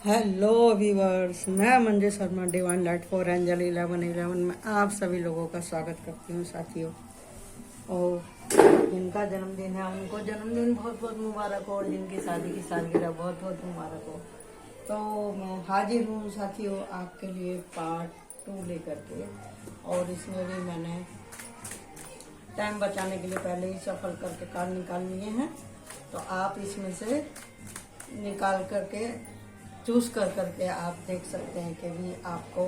Hello viewers, मैं Manju Sharma divine light for angel 1111 में आप सभी लोगों का स्वागत करती हूँ साथियों। और जिनका जन्मदिन है उनको जन्मदिन बहुत बहुत मुबारक हो और जिनकी शादी की सालगिरह बहुत बहुत मुबारक हो। तो मैं हाजिर हूँ साथियों आपके लिए पार्ट 2 लेकर के। और इसमें भी मैंने टाइम बचाने के लिए पहले ही सफल करके कार्ड निकाल लिए हैं, तो आप इसमें से निकाल करके चूज कर करके आप देख सकते हैं कि भी आपको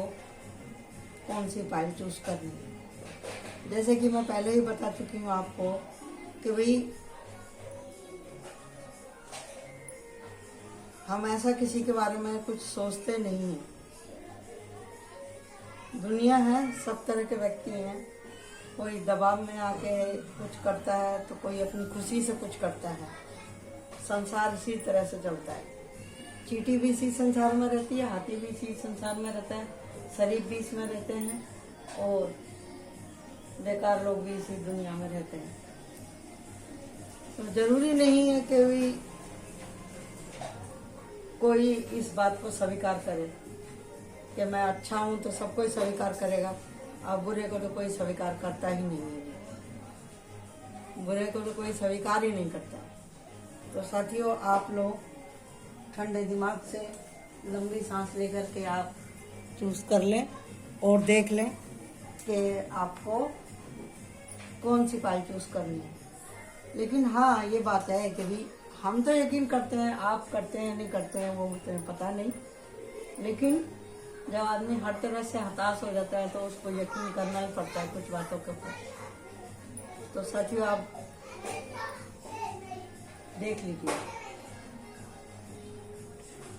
कौन सी फाइल चूज करनी है। जैसे कि मैं पहले ही बता चुकी हूँ आपको कि भाई हम ऐसा किसी के बारे में कुछ सोचते नहीं हैं। दुनिया है, सब तरह के व्यक्ति हैं। कोई दबाव में आके कुछ करता है तो कोई अपनी खुशी से कुछ करता है। संसार इसी तरह से चलता है। चींटी भी इसी संसार में रहती है, हाथी भी इसी संसार में रहता है, शरीफ भी इसमें रहते हैं और बेकार लोग भी इसी दुनिया में रहते हैं। तो जरूरी नहीं है कि कोई इस बात को स्वीकार करे कि मैं अच्छा हूं तो सब कोई स्वीकार करेगा, और बुरे को तो कोई स्वीकार करता ही नहीं है। बुरे को तो कोई स्वीकार ही नहीं करता। तो साथियों, आप लोग ठंडे दिमाग से लंबी सांस लेकर के आप चूज कर लें और देख लें कि आपको कौन सी फाइल चूज करनी है। लेकिन हाँ, ये बात है कि भी हम तो यकीन करते हैं, आप करते हैं नहीं करते हैं वो मुझे पता नहीं, लेकिन जब आदमी हर तरह से हताश हो जाता है तो उसको यकीन करना ही पड़ता है कुछ बातों के ऊपर। तो साथियों, आप देख लीजिए।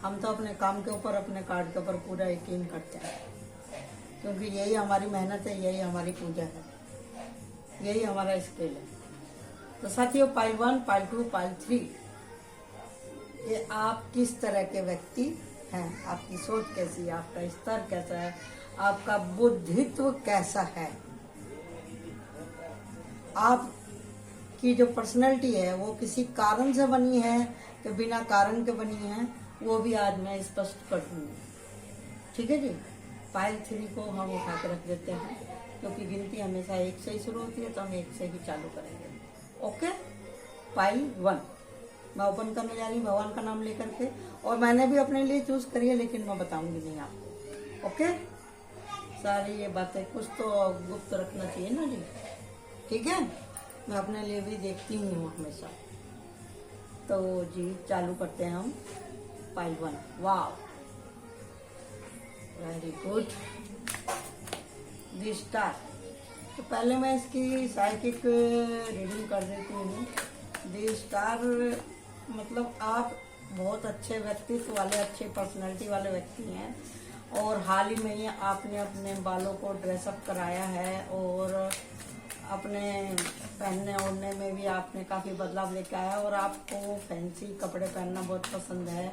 हम तो अपने काम के ऊपर, अपने कार्ड के ऊपर पूरा यकीन करते हैं, क्योंकि यही हमारी मेहनत है, यही हमारी पूजा है, यही हमारा स्किल है। तो साथियों, पाइल 1, पाइल 2, पाइल 3, ये आप किस तरह के व्यक्ति हैं, आपकी सोच कैसी है, आपका स्तर कैसा है, आपका बुद्धित्व कैसा है, आपकी जो पर्सनैलिटी है वो किसी कारण से बनी है कि बिना कारण के बनी है, वो भी आज मैं स्पष्ट कर दूंगी। ठीक है जी। पाइल 3 को हम उठा कर रख देते हैं, क्योंकि गिनती हमेशा 1 से ही शुरू होती है, तो हम 1 से ही चालू करेंगे। ओके। पाइल 1 मैं ओपन करने जा रही हूँ भगवान का नाम लेकर के, और मैंने भी अपने लिए चूज करी है, लेकिन मैं बताऊंगी नहीं आपको। ओके। सारी ये बातें कुछ तो गुप्त रखना चाहिए ना जी। ठीक है। मैं अपने लिए भी देखती हूँ हमेशा। तो जी चालू करते हैं हम pile 1। Wow, very good. The star. तो पहले मैं इसकी साइकिक रीडिंग कर देती हूँ। द स्टार मतलब आप बहुत अच्छे व्यक्तित्व वाले, अच्छे पर्सनैलिटी वाले व्यक्ति हैं, और हाल ही में ही आपने अपने बालों को ड्रेसअप कराया है, और अपने पहनने ओढ़ने में भी आपने काफ़ी बदलाव लेके आया, और आपको फैंसी कपड़े पहनना बहुत पसंद है,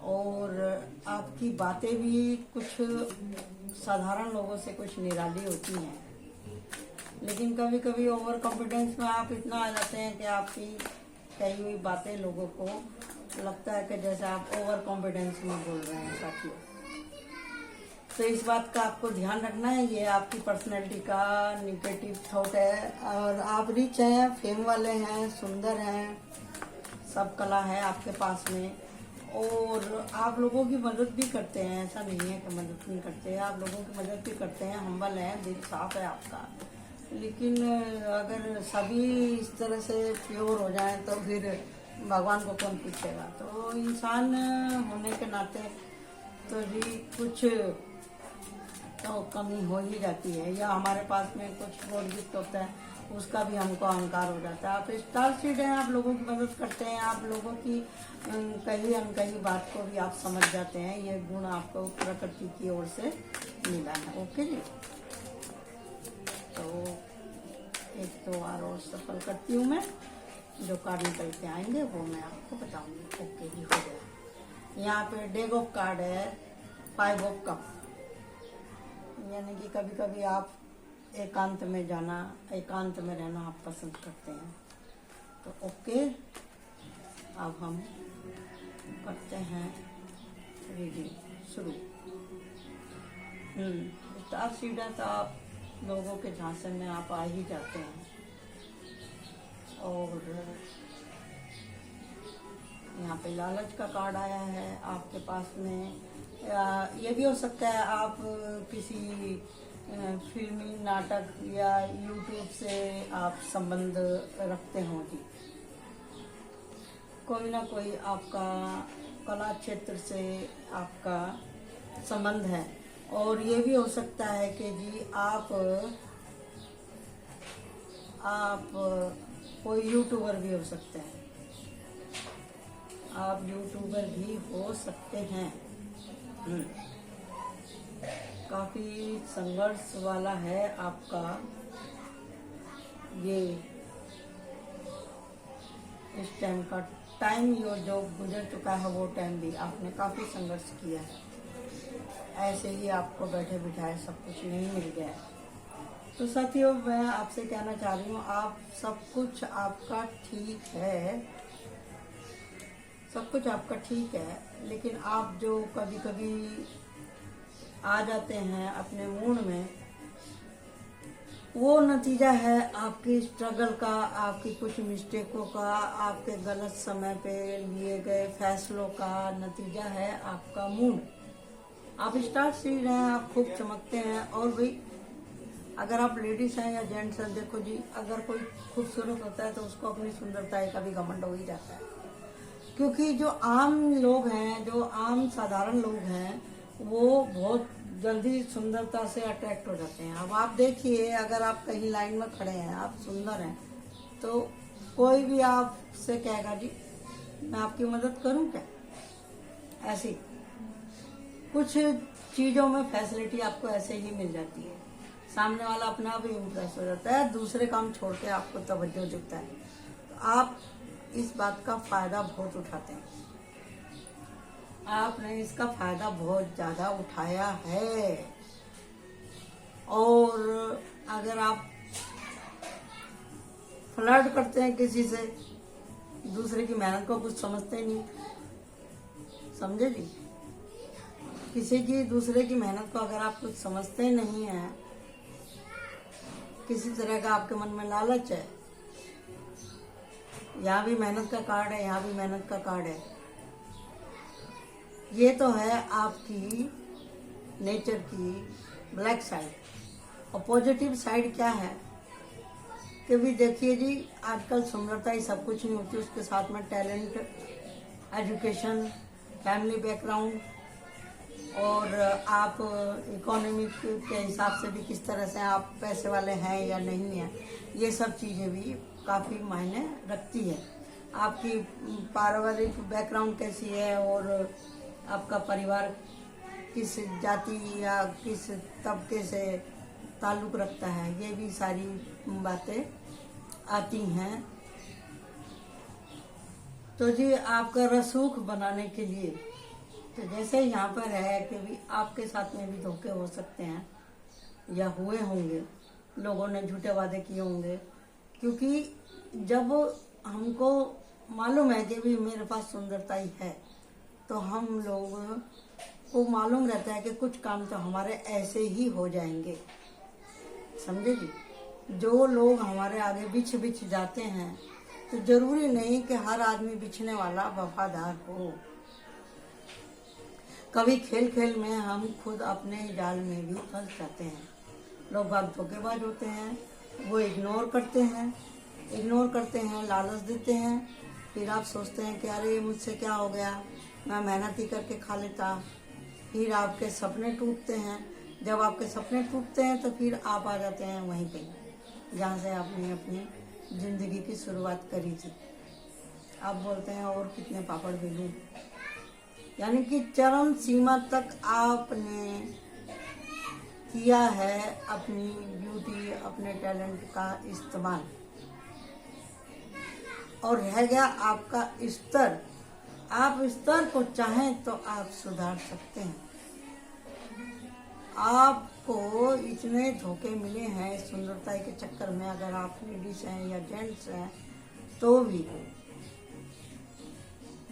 और आपकी बातें भी कुछ साधारण लोगों से कुछ निराली होती हैं। लेकिन कभी कभी ओवर कॉन्फिडेंस में आप इतना आ जाते हैं कि आपकी कही हुई बातें लोगों को लगता है कि जैसे आप ओवर कॉन्फिडेंस में बोल रहे हैं साथियों। तो इस बात का आपको ध्यान रखना है, ये आपकी पर्सनैलिटी का निगेटिव थॉट है। और आप रिच हैं, फेम वाले हैं, सुंदर हैं, सब कला है आपके पास में, और आप लोगों की मदद भी करते हैं। ऐसा नहीं है कि मदद नहीं करते हैं, आप लोगों की मदद भी करते हैं, हम्बल है, दिल साफ है आपका। लेकिन अगर सभी इस तरह से प्योर हो जाए तो फिर भगवान को कौन पूछेगा। तो इंसान होने के नाते तो जी कुछ तो कमी हो ही जाती है, या हमारे पास में कुछ गॉड गिफ्ट होता है, उसका भी हमको अहंकार हो जाता है। आप स्टार सीड हैं, आप लोगों की मदद करते हैं, आप लोगों की कहीं अनकही बात को भी आप समझ जाते हैं। ये गुण आपको प्रकृति की ओर से मिला है। ओके जी। तो एक 2 बार और सफल करती हूँ मैं, जो कार्ड निकल के आएंगे वो मैं आपको बताऊंगी। ओके जी, हो गया। यहाँ पे डेग ऑफ कार्ड है 5 ऑफ कप, यानी कि कभी कभी आप एकांत में जाना, एकांत में रहना आप पसंद करते हैं। तो ओके, अब हम करते हैं रीडिंग शुरू। स्टार सीड है तो आप लोगों के झांसे में आप आ ही जाते हैं। और यहाँ पे लालच का कार्ड आया है आपके पास में। ये भी हो सकता है आप किसी फिल्मी नाटक या यूट्यूब से आप संबंध रखते हो जी। कोई ना कोई आपका कला क्षेत्र से आपका संबंध है। और ये भी हो सकता है कि जी आप कोई यूट्यूबर भी हो सकते हैं। आप यूट्यूबर भी हो सकते हैं। काफी संघर्ष वाला है आपका ये इस टाइम का टाइम। जो गुजर चुका है वो टाइम भी आपने काफी संघर्ष किया है। ऐसे ही आपको बैठे बिठाए सब कुछ नहीं मिल गया है। तो साथियों, मैं आपसे कहना चाह रही हूँ, आप सब कुछ आपका ठीक है, सब कुछ आपका ठीक है, लेकिन आप जो कभी कभी आ जाते हैं अपने मूड में, वो नतीजा है आपकी स्ट्रगल का, आपकी कुछ मिस्टेकों का, आपके गलत समय पे लिए गए फैसलों का नतीजा है आपका मूड। आप स्टार सीड हैं, आप खूब चमकते हैं। और भाई अगर आप लेडीज हैं या जेंट्स हैं, देखो जी, अगर कोई खूबसूरत होता है तो उसको अपनी सुंदरता का भी घमंड हो ही जाता है। क्योंकि जो आम लोग हैं, जो आम साधारण लोग हैं, वो बहुत जल्दी सुंदरता से अट्रैक्ट हो जाते हैं। अब आप देखिए, अगर आप कहीं लाइन में खड़े हैं, आप सुंदर हैं, तो कोई भी आपसे कहेगा जी मैं आपकी मदद करूं क्या। ऐसी कुछ चीजों में फैसिलिटी आपको ऐसे ही मिल जाती है। सामने वाला अपना भी इम्प्रेस हो जाता है, दूसरे काम छोड़ के आपको तवज्जो दिखता है। तो आप इस बात का फायदा बहुत उठाते हैं। आपने इसका फायदा बहुत ज्यादा उठाया है। और अगर आप फ्लर्ट करते हैं किसी से, दूसरे की मेहनत को कुछ समझते नहीं, समझे जी। किसी की दूसरे की मेहनत को अगर आप कुछ समझते नहीं हैं, किसी तरह का आपके मन में लालच है, यहाँ भी मेहनत का कार्ड है, यहाँ भी मेहनत का कार्ड है, ये तो है आपकी नेचर की ब्लैक साइड। और पॉजिटिव साइड क्या है कि भी देखिए जी, आजकल सुंदरता ही सब कुछ नहीं होती, उसके साथ में टैलेंट, एजुकेशन, फैमिली बैकग्राउंड, और आप इकोनॉमिक के हिसाब से भी किस तरह से आप पैसे वाले हैं या नहीं हैं, ये सब चीज़ें भी काफ़ी मायने रखती है। आपकी पारिवारिक बैकग्राउंड कैसी है, और आपका परिवार किस जाति या किस तबके से ताल्लुक़ रखता है, ये भी सारी बातें आती हैं। तो जी, आपका रसूख बनाने के लिए, तो जैसे यहाँ पर है कि भी आपके साथ में भी धोखे हो सकते हैं या हुए होंगे, लोगों ने झूठे वादे किए होंगे। क्योंकि जब हमको मालूम है कि भी मेरे पास सुंदरता ही है, तो हम लोग को मालूम रहता है कि कुछ काम तो हमारे ऐसे ही हो जाएंगे, समझे जी। जो लोग हमारे आगे बिछ जाते हैं, तो जरूरी नहीं कि हर आदमी बिछने वाला वफादार हो। कभी खेल खेल में हम खुद अपने जाल में भी फंस जाते हैं। लोग बाग धोखेबाज होते हैं, वो इग्नोर करते हैं, लालच देते हैं। फिर आप सोचते हैं कि अरे मुझसे क्या हो गया, मैं मेहनत ही करके खा लेता। फिर आपके सपने टूटते हैं। जब आपके सपने टूटते हैं तो फिर आप आ जाते हैं वहीं पे जहाँ से आपने अपनी जिंदगी की शुरुआत करी थी। आप बोलते हैं और कितने पापड़ बेलूं, यानी कि चरम सीमा तक आपने किया है अपनी ब्यूटी, अपने टैलेंट का इस्तेमाल, और रह गया आपका स्तर। आप स्तर को चाहें तो आप सुधार सकते हैं। आपको इतने धोखे मिले हैं सुंदरता के चक्कर में, अगर आप लेडीज हैं या जेंट्स हैं, तो भी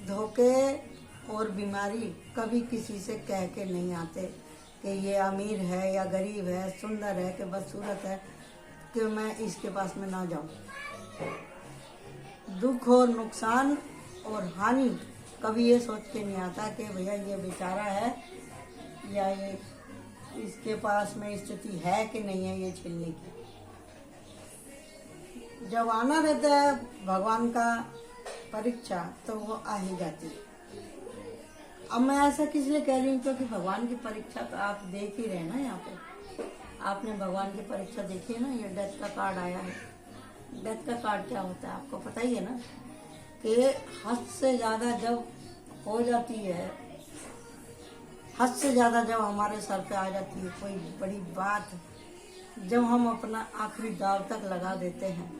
धोखे और बीमारी कभी किसी से कह के नहीं आते कि ये अमीर है या गरीब है, सुंदर है कि बदसूरत है, कि मैं इसके पास में ना जाऊं। दुख और नुकसान और हानि कभी ये सोच के नहीं आता कि भैया ये बेचारा है या ये इसके पास में स्थिति है कि नहीं है ये झेलने की। जब आना रहता है भगवान का परीक्षा तो वो आ ही जाती है। अब मैं ऐसा किस लिए कह रही हूँ, क्योंकि भगवान की परीक्षा तो आप देख ही रहे ना। यहाँ पे आपने भगवान की परीक्षा देखी है ना, ये डेथ का कार्ड आया है। डेथ का कार्ड क्या होता है आपको पता ही है ना, कि हद से ज्यादा जब हो जाती है, हद से ज्यादा जब हमारे सर पे आ जाती है कोई बड़ी बात, जब हम अपना आखिरी दाव तक लगा देते हैं,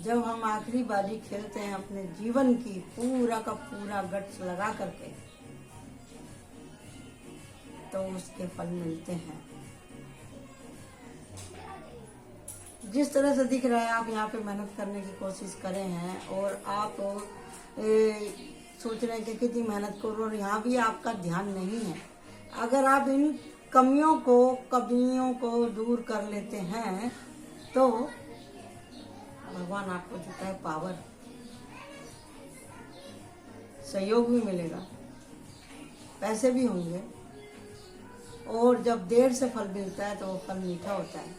जब हम आखिरी बाजी खेलते हैं अपने जीवन की, पूरा का पूरा गट्स लगा करके, तो उसके फल मिलते हैं। जिस तरह से दिख रहा है आप यहाँ पे मेहनत करने की कोशिश करे हैं और आप सोच रहे हैं कि कितनी मेहनत करो, और यहाँ भी आपका ध्यान नहीं है। अगर आप इन कमियों को दूर कर लेते हैं तो भगवान आपको देता है पावर, सहयोग भी मिलेगा, पैसे भी होंगे, और जब देर से फल मिलता है तो वो फल मीठा होता है।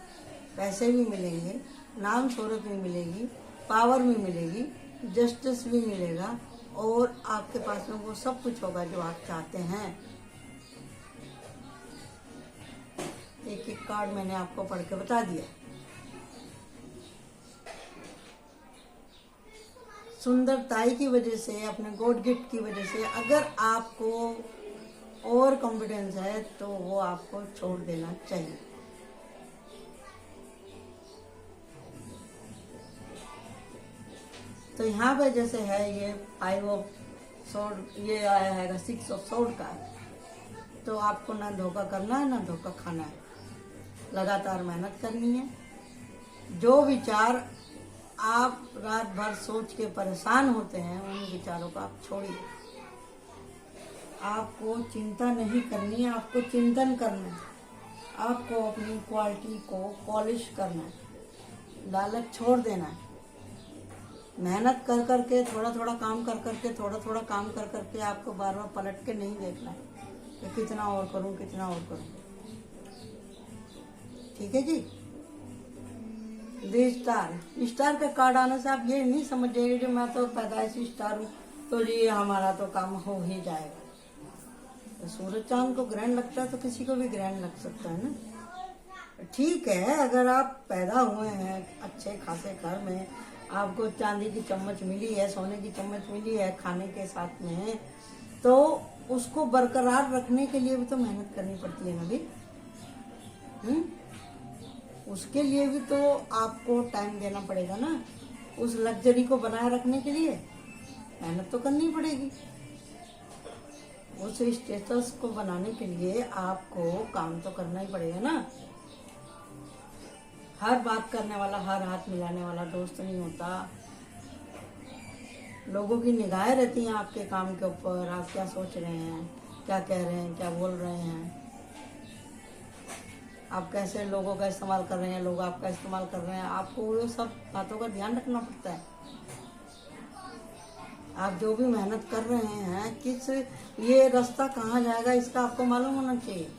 पैसे भी मिलेंगे, नाम शोहरत भी मिलेगी, पावर भी मिलेगी, जस्टिस भी मिलेगा, और आपके पास में वो सब कुछ होगा जो आप चाहते हैं। एक एक कार्ड मैंने आपको पढ़ के बता दिया। सुंदरताई की वजह से, अपने गॉड गिफ्ट की वजह से अगर आपको ओवर कॉन्फिडेंस है तो वो आपको छोड़ देना चाहिए। तो यहाँ पे जैसे है ये 5 ऑफ सोर्ड, ये आया है 6 ऑफ सोर्ड का, तो आपको ना धोखा करना है ना धोखा खाना है, लगातार मेहनत करनी है। जो विचार आप रात भर सोच के परेशान होते हैं उन विचारों को आप छोड़िए। आपको चिंता नहीं करनी है, आपको चिंतन करना है। आपको अपनी क्वालिटी को पॉलिश करना है, लालच छोड़ देना है। मेहनत कर करके, थोड़ा थोड़ा काम कर करके, थोड़ा थोड़ा काम कर करके आपको बार बार पलट के नहीं देखना है कि कितना और करूं, कितना और करूं। ठीक है जी। स्टार का कार्ड आने से आप ये नहीं समझ जाइए कि मैं तो पैदाइशी स्टार हूँ तो ये हमारा तो काम हो ही जाएगा। तो सूरज चांद को ग्रहण लगता है तो किसी को भी ग्रहण लग सकता है ना। ठीक है, अगर आप पैदा हुए हैं अच्छे खासे घर में, आपको चांदी की चम्मच मिली है, सोने की चम्मच मिली है खाने के साथ में, तो उसको बरकरार रखने के लिए भी तो मेहनत करनी पड़ती है ना भी। उसके लिए भी तो आपको टाइम देना पड़ेगा ना। उस लग्जरी को बनाए रखने के लिए मेहनत तो करनी पड़ेगी। उस स्टेटस को बनाने के लिए आपको काम तो करना ही पड़ेगा ना। हर बात करने वाला, हर हाथ मिलाने वाला दोस्त नहीं होता। लोगों की निगाहें रहती हैं आपके काम के ऊपर, आप क्या सोच रहे हैं, क्या कह रहे हैं, क्या बोल रहे हैं, आप कैसे लोगों का इस्तेमाल कर रहे हैं, लोग आपका इस्तेमाल कर रहे हैं। आपको वो सब बातों का ध्यान रखना पड़ता है। आप जो भी मेहनत कर रहे हैं, किस ये रास्ता कहाँ जाएगा इसका आपको मालूम होना चाहिए।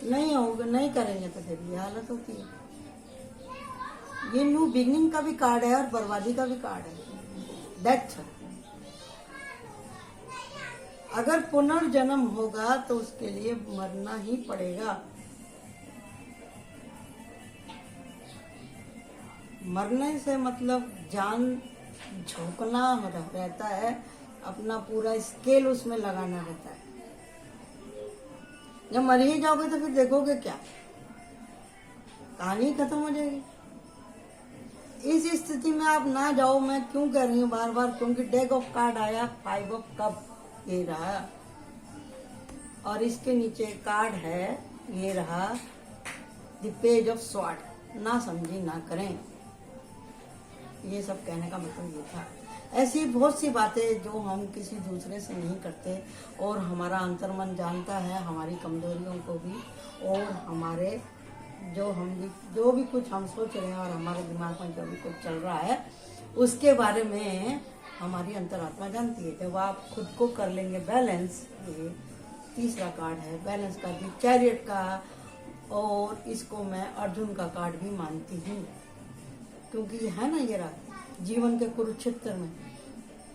नहीं होगा, नहीं करेंगे तो फिर ये हालत होती है। ये न्यू बिगनिंग का भी कार्ड है और बर्बादी का भी कार्ड है, डेथ। अगर पुनर्जन्म होगा तो उसके लिए मरना ही पड़ेगा। मरने से मतलब जान झोंकना रहता है, अपना पूरा स्केल उसमें लगाना रहता है। जब मर ही जाओगे तो फिर देखोगे क्या, कहानी खत्म हो जाएगी। इस स्थिति में आप ना जाओ। मैं क्यों कह रही हूँ बार बार, क्योंकि डेक ऑफ कार्ड आया 5 ऑफ कप, ये रहा, और इसके नीचे कार्ड है, ये रहा द पेज ऑफ स्वॉर्ड। ना समझी ना करें, ये सब कहने का मतलब ये था। ऐसी बहुत सी बातें जो हम किसी दूसरे से नहीं करते, और हमारा अंतर्मन जानता है हमारी कमजोरियों को भी, और हमारे जो भी कुछ हम सोच रहे हैं और हमारे दिमाग में जो भी कुछ चल रहा है उसके बारे में हमारी अंतरात्मा जानती है। जब आप खुद को कर लेंगे बैलेंस, ये तीसरा कार्ड है बैलेंस का भी, चैरियट का, और इसको मैं अर्जुन का कार्ड भी मानती हूँ, क्योंकि ये है ना, ये रहा जीवन के कुरुक्षेत्र में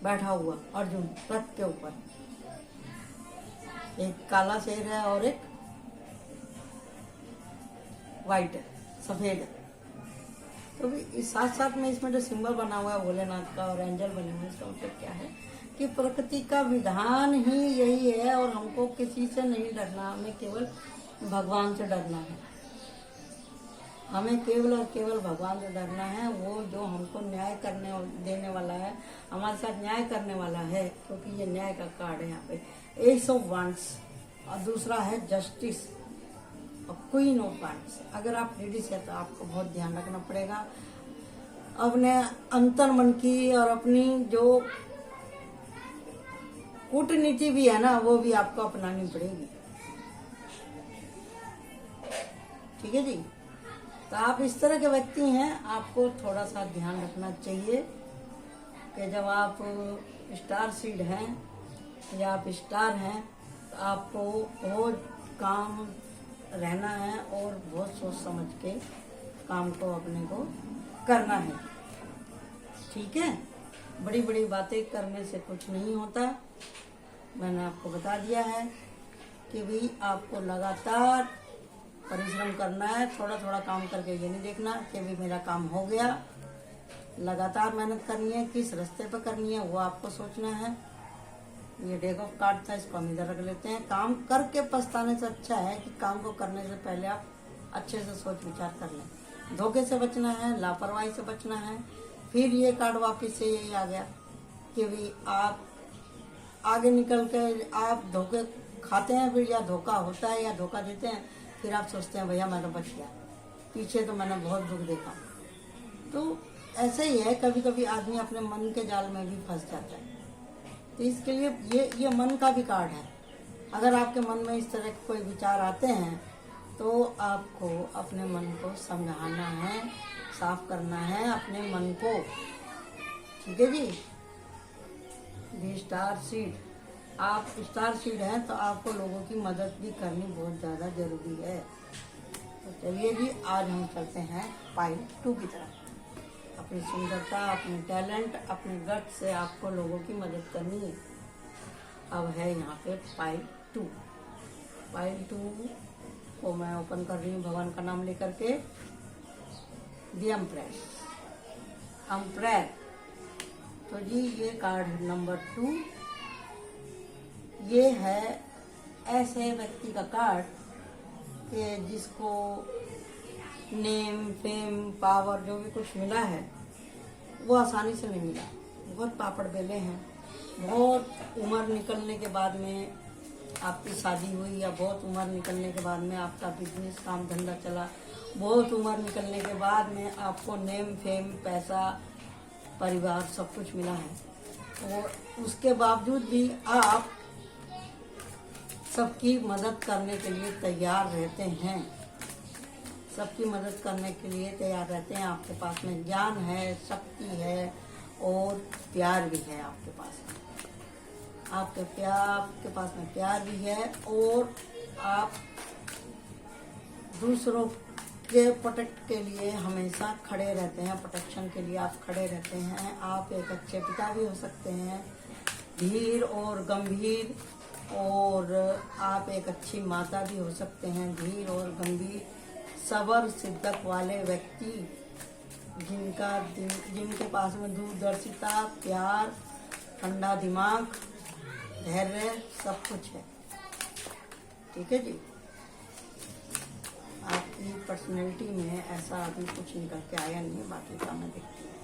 बैठा हुआ अर्जुन रथ के ऊपर, एक काला शेर है और एक वाइट है, सफेद है। तो भी इस साथ साथ में इसमें जो सिंबल बना हुआ है भोलेनाथ का और एंजल बने हुए हैं, इसका मतलब क्या है कि प्रकृति का विधान ही यही है, और हमको किसी से नहीं डरना, हमें केवल भगवान से डरना है। हमें केवल और केवल भगवान से डरना है, वो जो हमको न्याय करने देने वाला है, हमारे साथ न्याय करने वाला है, क्योंकि ये न्याय का कार्ड है यहाँ पे, एस ऑफ वांड्स, और दूसरा है जस्टिस और क्वीन ऑफ वांड्स। अगर आप लेडीज है तो आपको बहुत ध्यान रखना पड़ेगा अपने अंतर्मन की, और अपनी जो कूटनीति भी है ना वो भी आपको अपनानी पड़ेगी। ठीक है जी, तो आप इस तरह के व्यक्ति हैं, आपको थोड़ा सा ध्यान रखना चाहिए कि जब आप स्टार सीड हैं या आप स्टार हैं तो आपको बहुत काम रहना है, और बहुत सोच समझ के काम को अपने को करना है। ठीक है, बड़ी बड़ी बातें करने से कुछ नहीं होता, मैंने आपको बता दिया है कि भाई आपको लगातार परिश्रम करना है, थोड़ा थोड़ा काम करके ये नहीं देखना कि भी मेरा काम हो गया। लगातार मेहनत करनी है, किस रास्ते पर करनी है वो आपको सोचना है। ये डेक ऑफ कार्ड था, इसको हम इधर रख लेते हैं। काम करके पछताने से अच्छा है कि काम को करने से पहले आप अच्छे से सोच विचार कर लें। धोखे से बचना है, लापरवाही से बचना है। फिर ये कार्ड वापिस से यही आ गया कि भाई आप आगे निकल के आप धोखे खाते हैं, फिर या धोखा होता है या धोखा देते हैं, फिर आप सोचते हैं भैया मैं तो बच गया, पीछे तो मैंने बहुत दुख देखा। तो ऐसे ही है, कभी कभी आदमी अपने मन के जाल में भी फंस जाता है। तो इसके लिए ये मन का भी कार्ड है। अगर आपके मन में इस तरह के कोई विचार आते हैं तो आपको अपने मन को समझाना है, साफ करना है अपने मन को। ठीक है जी, दी स्टार सीड, आप स्टार सीड हैं तो आपको लोगों की मदद भी करनी बहुत ज़्यादा जरूरी है। तो चलिए जी, आज हम चलते हैं पाइल 2 की तरफ। अपनी सुंदरता, अपने टैलेंट, अपने गट से आपको लोगों की मदद करनी है। अब है यहाँ पे पाइल 2। पाइल 2 को मैं ओपन कर रही हूँ भगवान का नाम लेकर के। दी एम्परर। तो जी ये कार्ड नंबर 2, ये है ऐसे व्यक्ति का कार्ड कि जिसको नेम, फेम, पावर जो भी कुछ मिला है वो आसानी से नहीं मिला। बहुत पापड़ बेले हैं, बहुत उम्र निकलने के बाद में आपकी शादी हुई, या बहुत उम्र निकलने के बाद में आपका बिजनेस काम धंधा चला, बहुत उम्र निकलने के बाद में आपको नेम, फेम, पैसा, परिवार सब कुछ मिला है, और उसके बावजूद भी आप सबकी मदद करने के लिए तैयार रहते हैं। सबकी मदद करने के लिए तैयार रहते हैं। आपके पास में ज्ञान है, शक्ति है और प्यार भी है आपके पास में। आपके पास में प्यार भी है, और आप दूसरों के प्रोटेक्ट के लिए हमेशा खड़े रहते हैं। प्रोटेक्शन के लिए आप खड़े रहते हैं। आप एक अच्छे पिता भी हो सकते हैं, धीर और गंभीर, और आप एक अच्छी माता भी हो सकते हैं, धीर और गंभीर, सबर सिद्धक वाले व्यक्ति, जिनके पास में दूरदर्शिता, प्यार, ठंडा दिमाग, धैर्य सब कुछ है। ठीक है जी, आपकी पर्सनैलिटी में ऐसा अभी कुछ निकल के आया नहीं, बाकी का मैं देखती हूँ।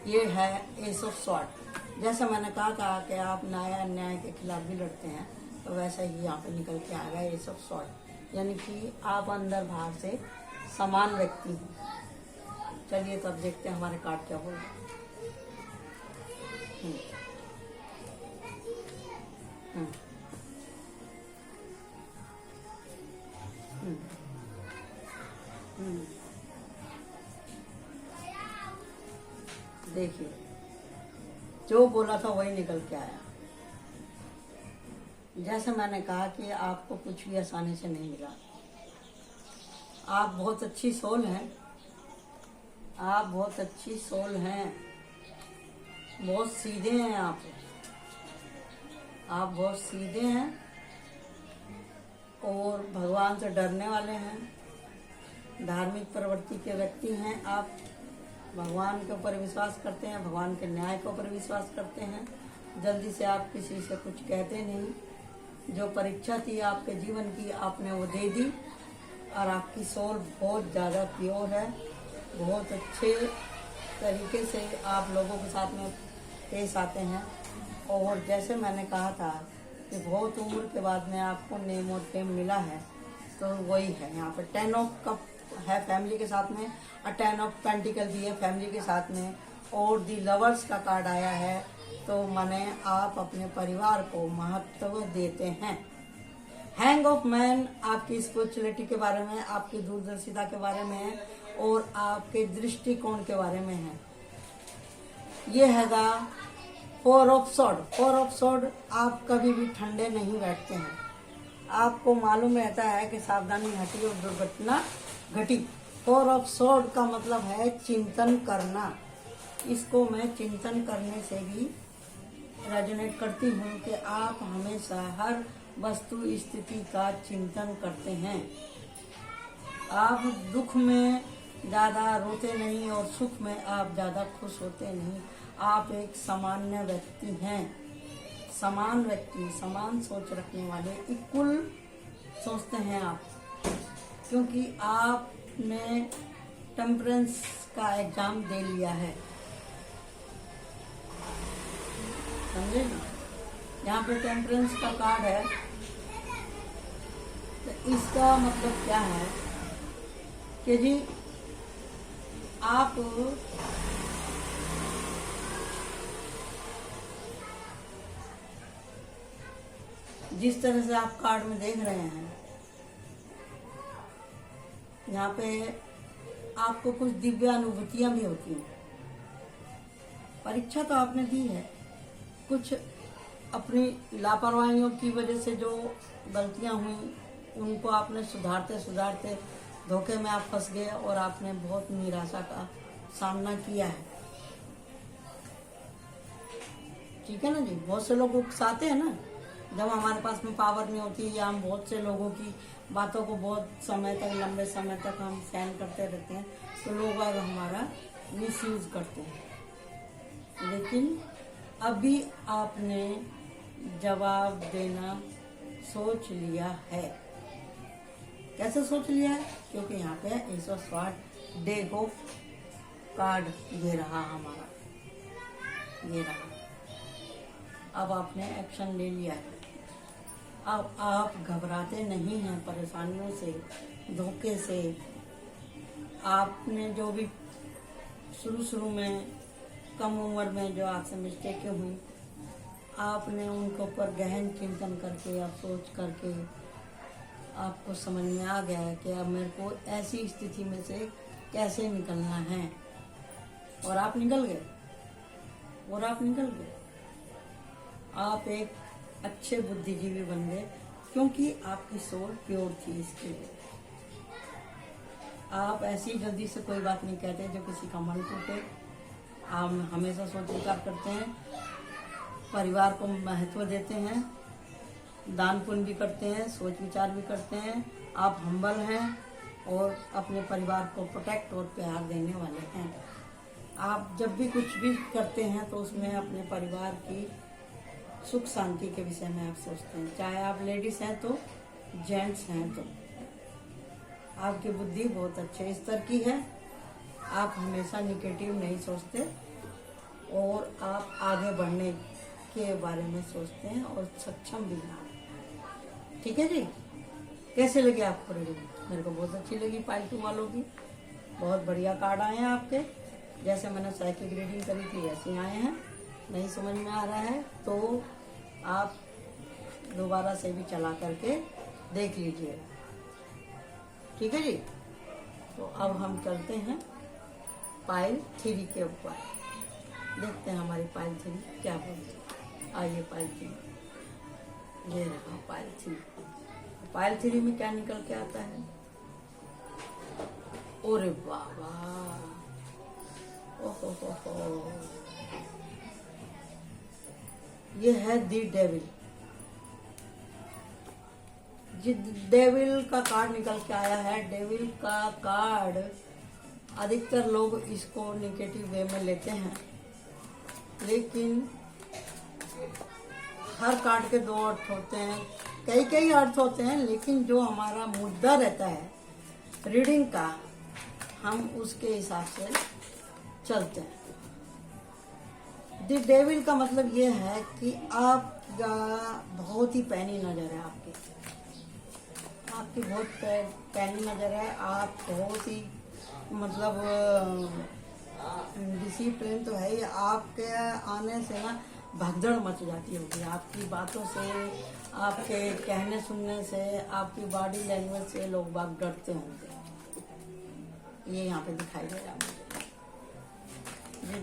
ये है एस ऑफ स्वॉर्ड। जैसा मैंने कहा था कि आप न्याय के खिलाफ भी लड़ते हैं, तो वैसा ही यहाँ पे निकल के आ गया एस ऑफ स्वॉर्ड, यानी कि आप अंदर बाहर से समान व्यक्ति हैं। चलिए तब देखते हैं हमारे कार्ड क्या होगा। हम्म, हम्म, हम्म, हम्म। देखिए, जो बोला था वही निकल के आया। जैसे मैंने कहा कि आपको कुछ भी आसानी से नहीं मिला। आप बहुत अच्छी सोल हैं, आप बहुत अच्छी सोल हैं, बहुत सीधे हैं आप बहुत सीधे हैं और भगवान से डरने वाले हैं, धार्मिक प्रवृत्ति के व्यक्ति हैं। आप भगवान के ऊपर विश्वास करते हैं, भगवान के न्याय के ऊपर विश्वास करते हैं। जल्दी से आप किसी से कुछ कहते नहीं। जो परीक्षा थी आपके जीवन की, आपने वो दे दी और आपकी सोल बहुत ज़्यादा प्योर है। बहुत अच्छे तरीके से आप लोगों के साथ में पेश आते हैं। और जैसे मैंने कहा था कि बहुत उम्र के बाद में आपको नेम और फेम मिला है, तो वही है। यहाँ पे 10 ऑफ कप है फैमिली के साथ में, और 10 ऑफ पेंटिकल भी है फैमिली के साथ में, और दी लवर्स का कार्ड आया है। तो माने आप अपने परिवार को महत्व देते हैं। हैंग ऑफ मैन आपकी स्पिरिचुअलिटी के बारे में, आपकी दूरदर्शिता के बारे में है और आपके दृष्टिकोण के बारे में है। ये हैगा 4 ऑफ सॉर्ड। 4 ऑफ सॉर्ड, आप कभी भी ठंडे नहीं बैठते हैं। आपको मालूम रहता है कि सावधानी हटी और दुर्घटना घटी। 4 ऑफ सॉर्ड का मतलब है चिंतन करना। इसको मैं चिंतन करने से भी रेजोनेट करती हूँ कि आप हमेशा हर वस्तु स्थिति का चिंतन करते हैं। आप दुख में ज़्यादा रोते नहीं और सुख में आप ज़्यादा खुश होते नहीं। आप एक सामान्य व्यक्ति हैं, समान व्यक्ति, समान सोच रखने वाले, इक्वल सोचते हैं आप, क्योंकि आपने टेम्परेंस का एग्जाम दे लिया है। समझे ना? यहाँ पे टेम्परेंस का कार्ड है, तो इसका मतलब क्या है कि जी आप जिस तरह से आप कार्ड में देख रहे हैं, यहाँ पे आपको कुछ दिव्य अनुभूतियां भी होती हैं। परीक्षा तो आपने दी है, कुछ अपनी लापरवाहियों की वजह से जो गलतियां हुई उनको आपने सुधारते सुधारते धोखे में आप फंस गए और आपने बहुत निराशा का सामना किया है। ठीक है ना जी? बहुत से लोग उकसाते हैं ना, जब हमारे पास में पावर नहीं होती या हम बहुत से लोगों की बातों को बहुत समय तक, लंबे समय तक हम सहन करते रहते हैं, तो लोग अब हमारा मिसयूज करते हैं। लेकिन अभी आपने जवाब देना सोच लिया है। कैसे सोच लिया है? क्योंकि यहाँ पे S of sword, day of card ये रहा हमारा, ये रहा। अब आपने एक्शन ले लिया है। अब आप घबराते नहीं हैं परेशानियों से, धोखे से। आपने जो भी शुरू में कम उम्र में जो आपसे मिस्टेकें हुई, आपने उनके ऊपर गहन चिंतन करके, आप सोच करके आपको समझ में आ गया है कि अब मेरे को ऐसी स्थिति में से कैसे निकलना है, और आप निकल गए। आप एक अच्छे बुद्धिजीवी बन गए, क्योंकि आपकी सोच प्योर थी। इसके लिए आप ऐसी जल्दी से कोई बात नहीं कहते जो किसी का मन टूटे। आप हमेशा सोच विचार करते हैं, परिवार को महत्व देते हैं, दान पुण्य भी करते हैं, सोच विचार भी करते हैं। आप हम्बल हैं और अपने परिवार को प्रोटेक्ट और प्यार देने वाले हैं। आप जब भी कुछ भी करते हैं तो उसमें अपने परिवार की सुख शांति के विषय में आप सोचते हैं, चाहे आप लेडीज हैं तो जेंट्स हैं तो। आपकी बुद्धि बहुत अच्छे स्तर की है। आप हमेशा निगेटिव नहीं सोचते और आप आगे बढ़ने के बारे में सोचते हैं और सक्षम भी हैं। ठीक है जी? कैसे लगे आपको रीडिंग? मेरे को बहुत अच्छी लगी। पाइल 2 वालों की बहुत बढ़िया कार्ड आए हैं आपके। जैसे मैंने साइकिक रीडिंग करी थी वैसे आए हैं। नहीं समझ में आ रहा है तो आप दोबारा से भी चला करके देख लीजिएगा। ठीक है जी। तो अब हम चलते हैं पायल 3 के ऊपर, देखते हैं हमारी पायल 3 क्या बोलती है। आइए पायल 3, ये रहा पायल 3। पायल 3 में क्या निकल के आता है? ओरे बाबा, ओहो, ये है दी डेविल। जी डेविल का कार्ड निकल के आया है। डेविल का कार्ड अधिकतर लोग इसको नेगेटिव वे में लेते हैं, लेकिन हर कार्ड के 2 अर्थ होते हैं, कई अर्थ होते हैं, लेकिन जो हमारा मुद्दा रहता है रीडिंग का, हम उसके हिसाब से चलते हैं। द डेविल का मतलब ये है कि आपका बहुत ही पैनी नजर है, आपकी बहुत पैनी नजर है। आप बहुत ही मतलब डिसिप्लिन तो है ही, आपके आने से ना भगदड़ मच जाती होगी। आपकी बातों से, आपके कहने सुनने से, आपकी बॉडी लैंग्वेज से लोग बाग डरते होंगे। ये यहाँ पे दिखाई दे रहा है मुझे।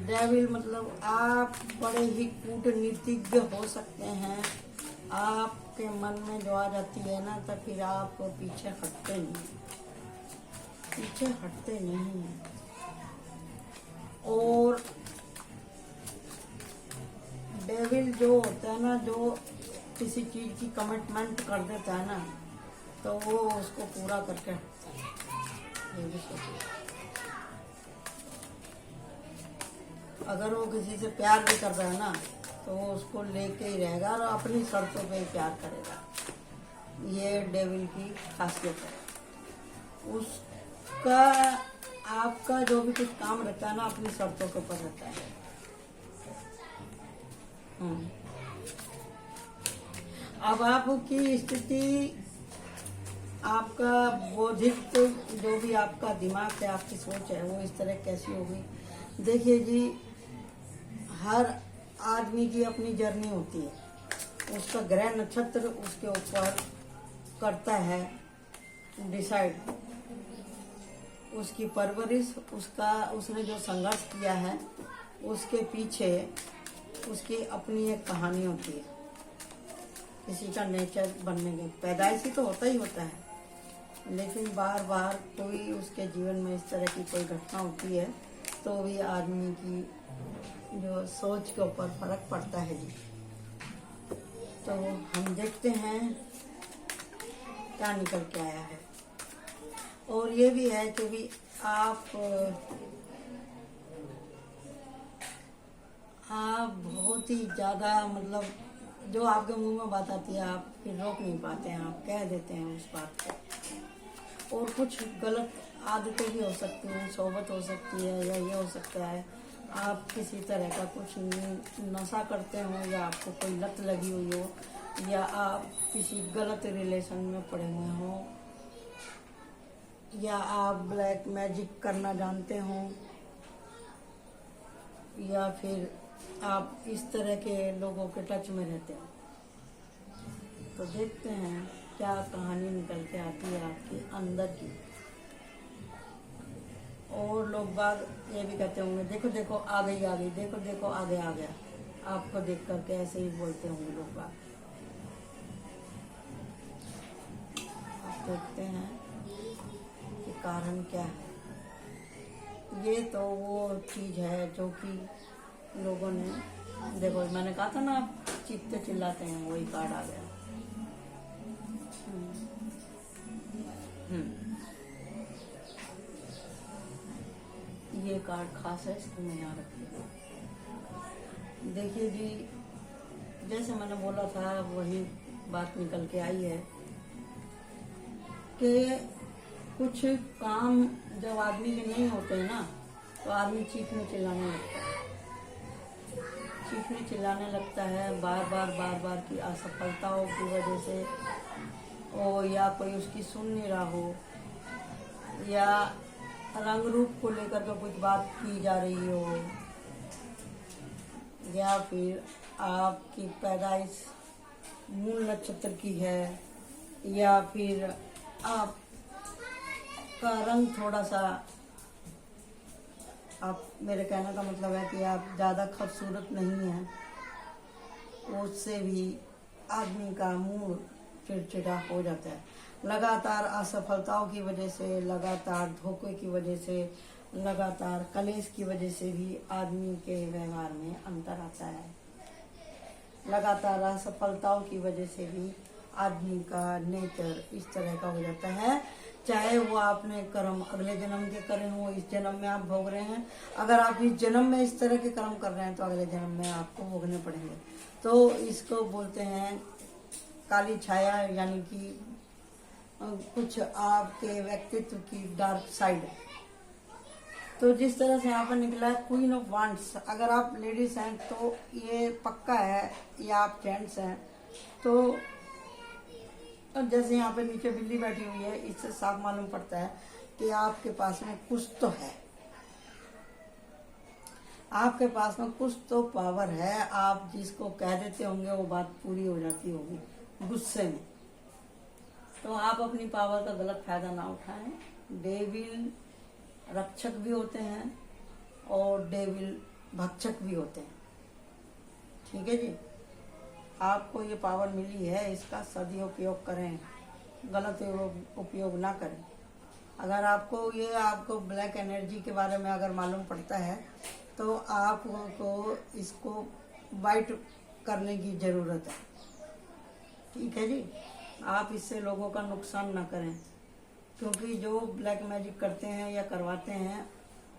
डेविल मतलब आप बड़े ही कूटनीतिज्ञ हो सकते हैं। आपके मन में जो आ जाती है ना, तो फिर आप पीछे हटते नहीं हैं। और डेविल जो होता है ना, जो किसी चीज की कमिटमेंट कर देता है ना, तो वो उसको पूरा करके हटता है। ये भी सोचिए, अगर वो किसी से प्यार भी कर रहा है ना, तो वो उसको लेके ही रहेगा और अपनी शर्तों पे प्यार करेगा। ये डेविल की खासियत है। उसका आपका जो भी कुछ काम रहता है ना, अपनी शर्तों के ऊपर रहता है। अब आपकी स्थिति, आपका बौद्धिक जो भी आपका दिमाग है, आपकी सोच है, वो इस तरह कैसी होगी। देखिए जी, हर आदमी की अपनी जर्नी होती है। उसका ग्रह नक्षत्र उसके ऊपर करता है डिसाइड। उसकी परवरिश, उसने जो संघर्ष किया है, उसके पीछे उसकी अपनी एक कहानी होती है। किसी का नेचर बनने के पैदाइशी तो होता ही होता है, लेकिन बार बार कोई उसके जीवन में इस तरह की कोई घटना होती है, तो भी आदमी की जो सोच के ऊपर फर्क पड़ता है जी। तो हम देखते हैं क्या निकल के आया है। और ये भी है कि भी आप बहुत ही ज़्यादा मतलब जो आपके मुंह में बात आती है, आप फिर रोक नहीं पाते हैं, आप कह देते हैं उस बात को। और कुछ गलत आदतें भी हो सकती हैं, सोबत हो सकती है, या ये हो सकता है आप किसी तरह का कुछ नशा करते हो, या आपको कोई लत लगी हुई हो, या आप किसी गलत रिलेशन में पड़े हुए हो, या आप ब्लैक मैजिक करना जानते हो, या फिर आप इस तरह के लोगों के टच में रहते हो। तो देखते हैं क्या कहानी निकल के आती है आपके अंदर की। और लोग बाग ये भी कहते होंगे, देखो देखो आ गई, देखो देखो आ गया। आपको देख करके ऐसे ही बोलते होंगे लोग बाग। आप देखते हैं कि कारण क्या है। ये तो वो चीज है जो कि लोगों ने, देखो मैंने कहा था ना, आप चीखते चिल्लाते हैं, वही कार्ड आ गया। ये कार्ड खास है, इसको मैं यहाँ रखिएगा। देखिए जी, जैसे मैंने बोला था वही बात निकल के आई है कि कुछ काम जब आदमी के नहीं होते हैं ना, तो आदमी चीखने चिल्लाने लगता है बार बार की असफलताओं की वजह से, और या कोई उसकी सुन नहीं रहा हो, या रंग रूप को लेकर के कुछ बात की जा रही हो, या फिर आपकी पैदाइश मूल नक्षत्र की है, या फिर आपका रंग थोड़ा सा, आप, मेरे कहने का मतलब है कि आप ज़्यादा खूबसूरत नहीं हैं, उससे भी आदमी का मूड चिड़चिड़ा हो जाता है। लगातार असफलताओं की वजह से, लगातार धोखे की वजह से, लगातार कलेश की वजह से भी आदमी के व्यवहार में अंतर आता है। लगातार असफलताओं की वजह से भी आदमी का नेचर इस तरह का हो जाता है, चाहे वो आपने कर्म अगले जन्म के करे हो, इस जन्म में आप भोग रहे हैं। अगर आप इस जन्म में इस तरह के कर्म कर रहे हैं तो अगले जन्म में आपको भोगने पड़ेंगे। तो इसको बोलते हैं काली छाया, यानी कि कुछ आपके व्यक्तित्व की डार्क साइड। तो जिस तरह से यहाँ पर निकला है क्वीन ऑफ वांड्स, अगर आप लेडीज हैं तो ये पक्का है, या आप जेंट्स हैं तो जैसे यहाँ पे नीचे बिल्ली बैठी हुई है, इससे साफ मालूम पड़ता है कि आपके पास में कुछ तो है, आपके पास में कुछ तो पावर है। आप जिसको कह देते होंगे वो बात पूरी हो जाती होगी गुस्से में। तो आप अपनी पावर का गलत फायदा ना उठाएं। डेविल रक्षक भी होते हैं और डेविल भक्षक भी होते हैं, ठीक है जी। आपको ये पावर मिली है, इसका सदुपयोग करें, गलत उपयोग ना करें। अगर आपको ब्लैक एनर्जी के बारे में अगर मालूम पड़ता है तो आपको इसको वाइट करने की ज़रूरत है, ठीक है जी। आप इससे लोगों का नुकसान ना करें, क्योंकि जो ब्लैक मैजिक करते हैं या करवाते हैं,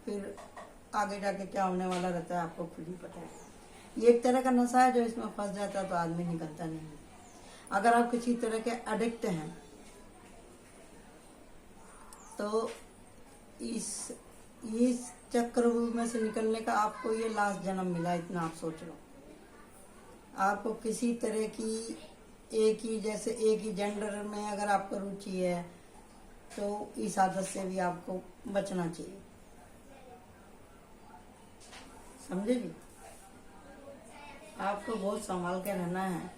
फिर आगे जाके क्या होने वाला रहता है आपको खुद ही पता है। ये एक तरह का नशा है, जो इसमें फंस जाता है तो आदमी निकलता नहीं है। अगर आप किसी तरह के एडिक्ट हैं तो इस चक्रव्यूह में से निकलने का आपको ये लास्ट जन्म मिला, इतना आप सोच लो। आपको किसी तरह की एक ही जेंडर में अगर आपको रुचि है तो इस आदत से भी आपको बचना चाहिए, समझे जी। आपको बहुत संभाल के रहना है,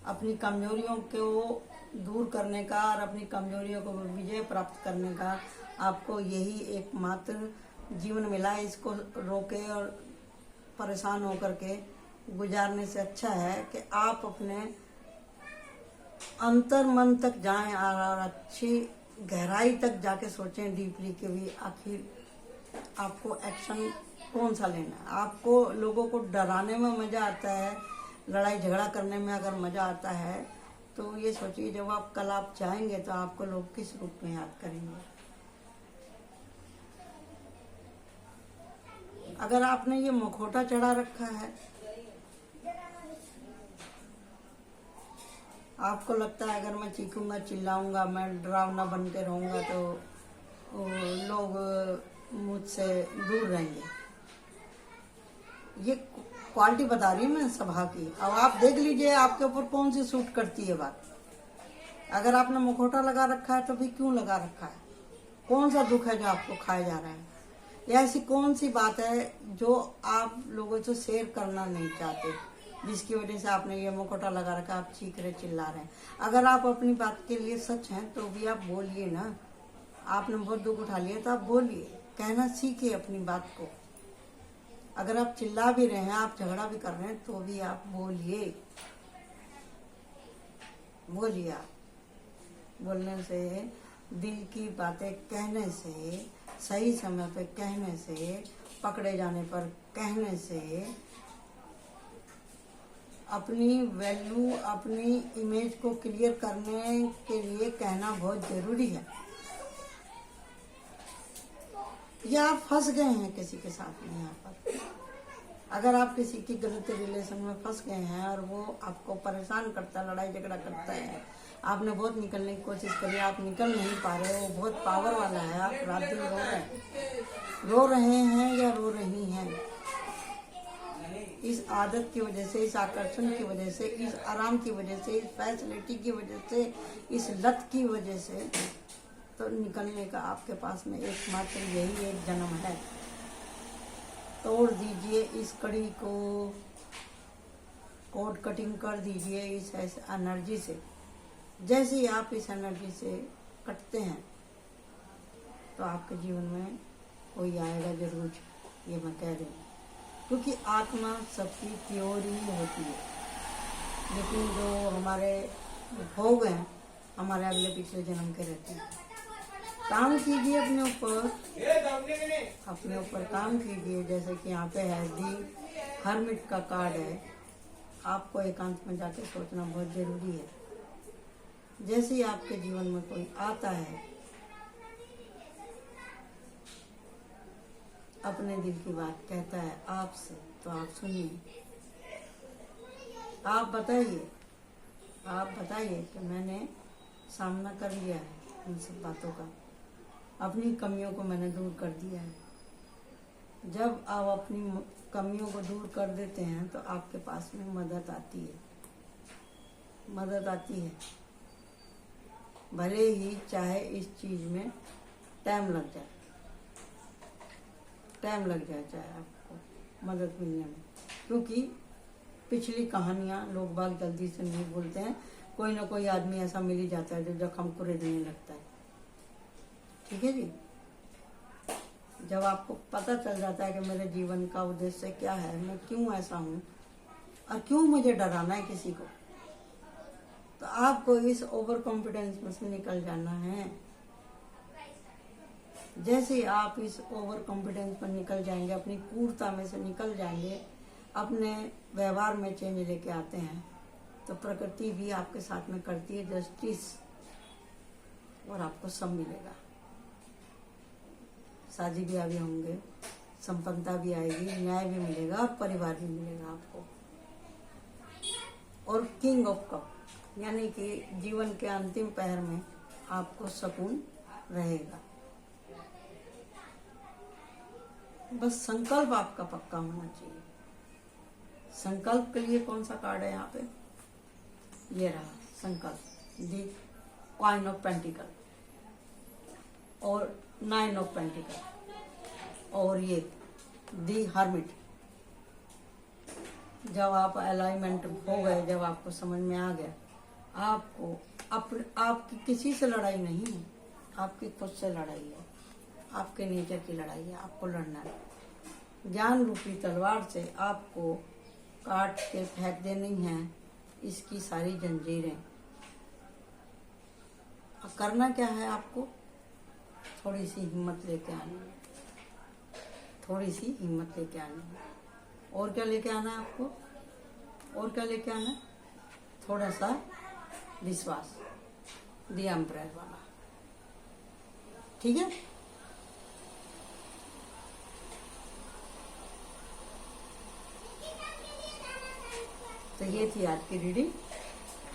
अपनी कमजोरियों को दूर करने का और अपनी कमजोरियों को विजय प्राप्त करने का आपको यही एकमात्र जीवन मिला है। इसको रोके और परेशान होकर के गुजारने से अच्छा है कि आप अपने अंतर मन तक जाएं और अच्छी गहराई तक जाके सोचें डीपली कि भी आखिर आपको एक्शन कौन सा लेना है। आपको लोगों को डराने में मजा आता है, लड़ाई झगड़ा करने में अगर मजा आता है तो ये सोचिए जब आप कल आप जाएंगे तो आपको लोग किस रूप में याद करेंगे। अगर आपने ये मुखौटा चढ़ा रखा है, आपको लगता है अगर मैं चीखूंगा चिल्लाऊंगा, मैं डरावना बन के रहूंगा तो लोग मुझसे दूर रहेंगे। ये क्वालिटी बता रही हूँ मैं सभा की। अब आप देख लीजिए आपके ऊपर कौन सी सूट करती है बात। अगर आपने मुखौटा लगा रखा है तो भी क्यों लगा रखा है? कौन सा दुख है जो आपको खाया जा रहा है? या ऐसी कौन सी बात है जो आप लोगों से शेयर करना नहीं चाहते, जिसकी वजह से आपने ये मुखौटा लगा रखा, आप चीख रहे चिल्ला रहे हैं। अगर आप अपनी बात के लिए सच हैं तो भी आप बोलिए ना। आपने बहुत दुख उठा लिया तो आप बोलिए, कहना सीखिए अपनी बात को। अगर आप चिल्ला भी रहे हैं, आप झगड़ा भी कर रहे हैं तो भी आप बोलिए। बोलिए। आप बोलने से, दिल की बातें कहने से, सही समय पे कहने से, पकड़े जाने पर कहने से अपनी वैल्यू, अपनी इमेज को क्लियर करने के लिए कहना बहुत जरूरी है। या आप फंस गए हैं किसी के साथ में, यहाँ पर अगर आप किसी की गलत रिलेशन में फंस गए हैं और वो आपको परेशान करता है, लड़ाई झगड़ा करता है, आपने बहुत निकलने की कोशिश करी, आप निकल नहीं पा रहे, वो बहुत पावर वाला है, आप रात दिन रो रहे हैं या रो रही हैं, इस आदत की वजह से, इस आकर्षण की वजह से, इस आराम की वजह से, इस फैसिलिटी की वजह से, इस लत की वजह से, तो निकलने का आपके पास में एकमात्र यही एक जन्म है। तोड़ दीजिए इस कड़ी को, कोड कटिंग कर दीजिए इस एनर्जी से। जैसे ही आप इस एनर्जी से कटते हैं तो आपके जीवन में कोई आएगा जरूर, ये मैं कह रही हूँ। क्योंकि आत्मा सबकी प्योर ही होती है, लेकिन जो हमारे भोग हैं हमारे अगले पिछले जन्म के रहते हैं। काम कीजिए अपने ऊपर काम कीजिए। जैसे कि यहाँ पे है दी हर्मिट का कार्ड है, आपको एकांत में जाके सोचना बहुत जरूरी है। जैसे ही आपके जीवन में कोई आता है, अपने दिल की बात कहता है आपसे, तो आप सुनिए। आप बताइए कि मैंने सामना कर लिया है उन सब बातों का, अपनी कमियों को मैंने दूर कर दिया है। जब आप अपनी कमियों को दूर कर देते हैं तो आपके पास में मदद आती है। भले ही चाहे इस चीज में टाइम लग जाए चाहे आपको मदद मिलने में। क्योंकि पिछली कहानियां लोग बाग जल्दी से नहीं भूलते हैं। कोई ना कोई आदमी ऐसा मिल ही जाता है जो जख्म को रेंगने लगता है। ठीक है जी। जब आपको पता चल जाता है कि मेरे जीवन का उद्देश्य क्या है, मैं क्यों ऐसा हूँ और क्यों मुझे डराना है किसी को, तो आपको इस ओवर कॉन्फिडेंस में से निकल जाना है। जैसे आप इस ओवर कॉन्फिडेंस पर निकल जाएंगे, अपनी क्रूरता में से निकल जाएंगे, अपने व्यवहार में चेंज लेके आते हैं, तो प्रकृति भी आपके साथ में करती है जस्टिस, और आपको सब मिलेगा। शादी ब्याह भी होंगे, संपन्नता भी आएगी, न्याय भी मिलेगा और परिवार भी मिलेगा आपको। और किंग ऑफ कप यानी कि जीवन के अंतिम पहर में आपको सुकून रहेगा। बस संकल्प आपका पक्का होना चाहिए। संकल्प के लिए कौन सा कार्ड है यहाँ पे? ये रहा संकल्प, दी क्वीन ऑफ पेंटिकल और 9 ऑफ पेंटिकल और ये दी हर्मिट। जब आप अलाइनमेंट हो गए, जब आपको समझ में आ गया, आपकी किसी से लड़ाई नहीं है, आपकी खुद से लड़ाई है, आपके नेचर की लड़ाई है। आपको लड़ना है। ज्ञान रूपी तलवार से आपको काट के फेंक देनी है इसकी सारी जंजीरें। करना क्या है आपको? थोड़ी सी हिम्मत लेके आनी है, और क्या लेके आना है आपको? और क्या लेके आना है? थोड़ा सा विश्वास, दी एम्परर वाला। ठीक है। तो ये थी आज की reading.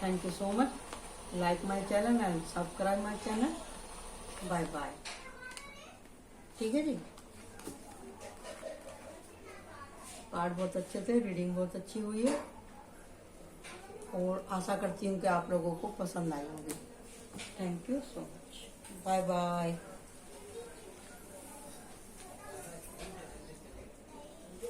Thank you so much. Like my channel and subscribe my channel. Bye bye. ठीक है जी। कार्ड बहुत अच्छे थे, रीडिंग बहुत अच्छी हुई है और आशा करती हूँ कि आप लोगों को पसंद आई होगी। Thank you so much. Bye bye.